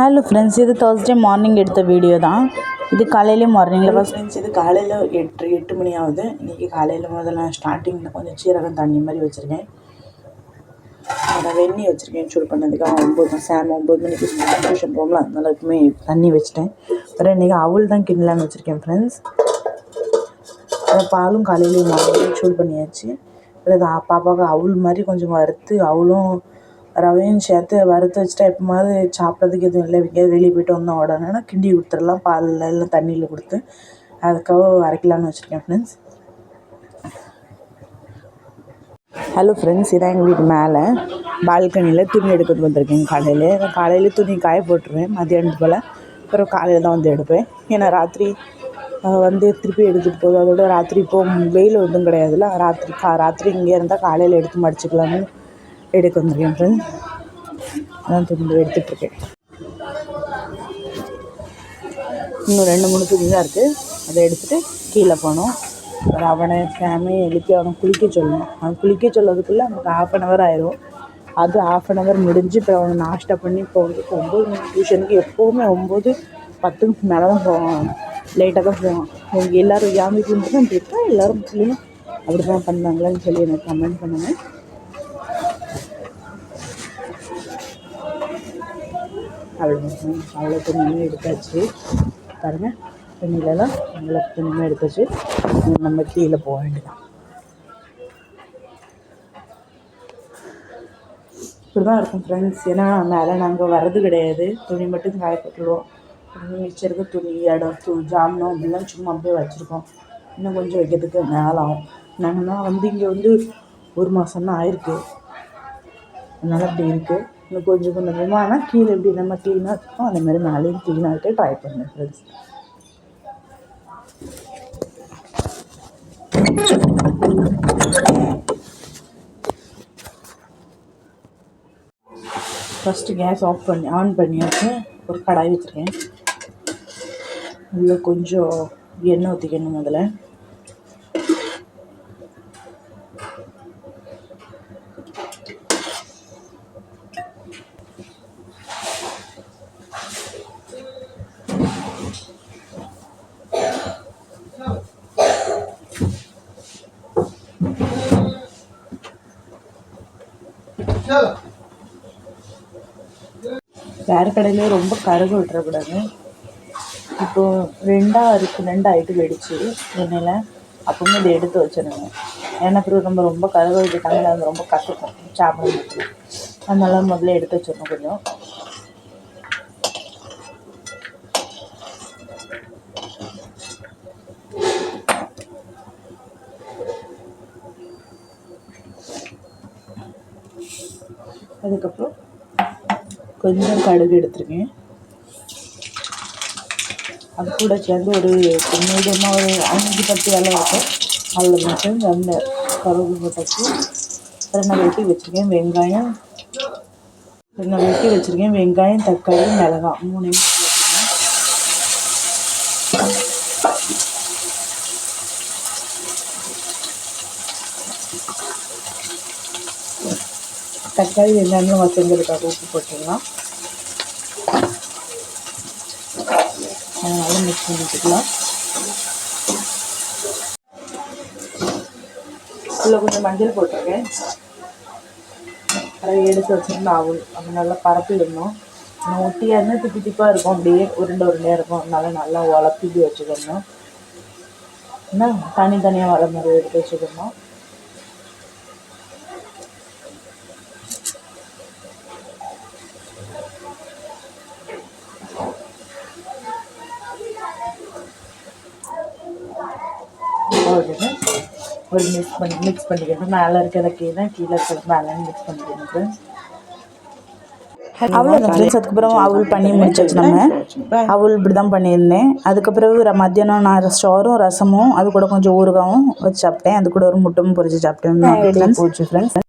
Hello friends, இது Thursday morning எடுத்த video தான். இது காலையிலே மார்னிங்கில் ஃப்ரெண்ட்ஸ், இது காலையில் 8 மணி ஆகுது. இன்றைக்கி காலையில் முதல்ல ஸ்டார்டிங்கில் கொஞ்சம் சீரகம் தண்ணி மாதிரி வச்சுருக்கேன். அதை வெந்நி வச்சுருக்கேன் சூடு பண்ணதுக்காக. 9 மணிக்கு டியூஷன் போகலாம், அந்தளவுக்குமே தண்ணி வச்சுட்டேன். அப்புறம் இன்றைக்கி அவள் தான் கிண்டலான்னு வச்சுருக்கேன் ஃப்ரெண்ட்ஸ். அதை பாலும் காலையிலேயே மார்னிங் சூடு பண்ணியாச்சு. அப்புறம் பாப்பாவுக்கு அவள் மாதிரி கொஞ்சம் வறுத்து அவளும் ரவையும் சேர்த்து வறுத்து வச்சுட்டா எப்போமாவது சாப்பிட்றதுக்கு எதுவும் இல்லை, எங்கேயாவது வெளியே போய்ட்டு வந்தோம் உடனேனா கிண்டி கொடுத்துடலாம். பாலில் இல்லை தண்ணியில் கொடுத்து அதுக்காக அரைக்கலான்னு வச்சுருக்கேன் ஃப்ரெண்ட்ஸ். ஹலோ ஃப்ரெண்ட்ஸ், இதான் எங்கள் வீட்டு மேலே பால்கனியில் துணி எடுக்கிறது வந்திருக்கேன். காலையில் துணி காய போட்டுருவேன் மதியானத்து போல். அப்புறம் காலையில் தான் வந்து எடுப்பேன். ஏன்னா ராத்திரி திருப்பி எடுத்துகிட்டு போகுது. அதோட ராத்திரி இப்போது வெயில் ஒன்றும் கிடையாதுல்ல, ராத்திரி இங்கே இருந்தால் காலையில் எடுத்து மடிச்சுக்கலான்னு எடுக்க வந்திருக்கேன் ஃப்ரெண்ட்ஸ். அதான் துணி எடுத்துகிட்ருக்கேன். இன்னும் 2-3 துணி தான் இருக்குது. அதை எடுத்துகிட்டு கீழே போனோம். அவனை எழுப்பி அவனை குளிக்க சொல்லணும். அவன் குளிக்க சொல்லதுக்குள்ளே நமக்கு 1/2 ஆயிரும். அது 1/2 முடிஞ்சு இப்போ அவனை நாஷ்டா பண்ணி போகிறதுக்கு 9 மணி டியூஷனுக்கு எப்போவுமே 9-10க்கு மேலே தான் போவான். லேட்டாக தான் போவான். அவங்க எல்லோரும் என் வீட்டில் மட்டும் தான் அப்படி இருக்கா, எல்லோரும் முஸ்லீமும் அப்படி தான் பண்ணாங்களான்னு சொல்லி எனக்கு கமெண்ட் பண்ணுங்கள். அவ்வளோ துணியுமே எடுத்தாச்சு பாருங்கள். துணியிலலாம் அவ்வளோ துணியுமே எடுத்தாச்சு. நம்ம கீழே போக வேண்டியதான். இப்படி தான் இருக்கும் ஃப்ரெண்ட்ஸ். ஏன்னா மேலே நாங்கள் வர்றது கிடையாது, துணி மட்டும் காய போட்டுடுவோம். மிச்சம் இருக்க துணி இடம் ஜாமனம் அப்படிலாம் சும்மா அப்படியே வச்சுருக்கோம். இன்னும் கொஞ்சம் வைக்கிறதுக்கு மேலே ஆகும். நாங்கள் இங்கே 1 மாதம்தான் ஆயிருக்கு. அதனால் அப்படி இருக்குது. இன்னும் கொஞ்சம் கொஞ்சமாக கீழே எப்படி நம்ம க்ளீனாக இருக்கோம் அதே மாதிரி மேலேயும் க்ளீனாக இருக்க ட்ரை பண்ணுறேன் ஃப்ரெண்ட்ஸ். ஃபஸ்ட்டு கேஸ் ஆன் பண்ணியாச்சு. ஒரு கடாய் வச்சுருக்கேன். அதில் கொஞ்சம் எண்ணெய் ஊற்றிக்கணும். அதில் வேறு கடையிலே ரொம்ப கருகு விட்டுறக்கூடாது. இப்போது 2 ஆகிட்டு வெடிச்சு எண்ணெயில். அப்போவுமே இதை எடுத்து வச்சிடணும். ஏன்னா அப்புறம் ரொம்ப கருகு விட்டுட்டாங்க, அது ரொம்ப கற்றுக்கும் சாப்பிட முடியும். அதனால முதல்ல எடுத்து வச்சிடணும் கொஞ்சம். அதுக்கப்புறம் கொஞ்சம் கடுகு எடுத்துருக்கேன். அது கூட சேர்ந்து ஒரு மீடியமாக ஒரு 5-10 இலை இருக்கும். அதில் மட்டும் 2 கருவேப்பிலை போட்டாச்சு. நான் வெட்டி வச்சுருக்கேன் வெங்காயம், தக்காளி, மிளகாய் 3 வச்சுருக்கேன். தக்காளி வெங்காயம் வச்சுருக்கிறதுக்காக உப்பு போட்டுடலாம். அதனால மிக்ஸ் பண்ணிக்கலாம். இதில் கொஞ்சம் மஞ்சள் போட்டிருக்கேன். அதை எடுத்து வச்சுருந்தா அது நல்லா பரப்பிடணும். ஒட்டியாக இருந்தால் திப்பி திப்பாக இருக்கும், அப்படியே உருண்டையாக இருக்கும். அதனால நல்லா உழப்பி வச்சுக்கணும். ஏன்னா தனித்தனியாக வர மாதிரி எடுத்து வச்சுக்கணும். ஒரு மிக்ஸ் பண்ணிக்கணும். மேலே இருக்கிறத கீழே இருக்கிறது மேலே மிக்ஸ் பண்ணிக்கணும். அவ்வளோதான் ஃப்ரெண்ட்ஸ். அதுக்கப்புறம் அவள் பண்ணி முடிச்சாச்சு. அவள் இப்படி தான் பண்ணியிருந்தேன். அதுக்கப்புறம் மத்தியானம் நான் ஸ்டோரும் ரசமும் அது கூட கொஞ்சம் ஊறுகாயும் வச்சு சாப்பிட்டேன். அது கூட ஒரு முட்டையும் பொரிச்சு சாப்பிட்டேன். போச்சு ஃப்ரெண்ட்ஸ்.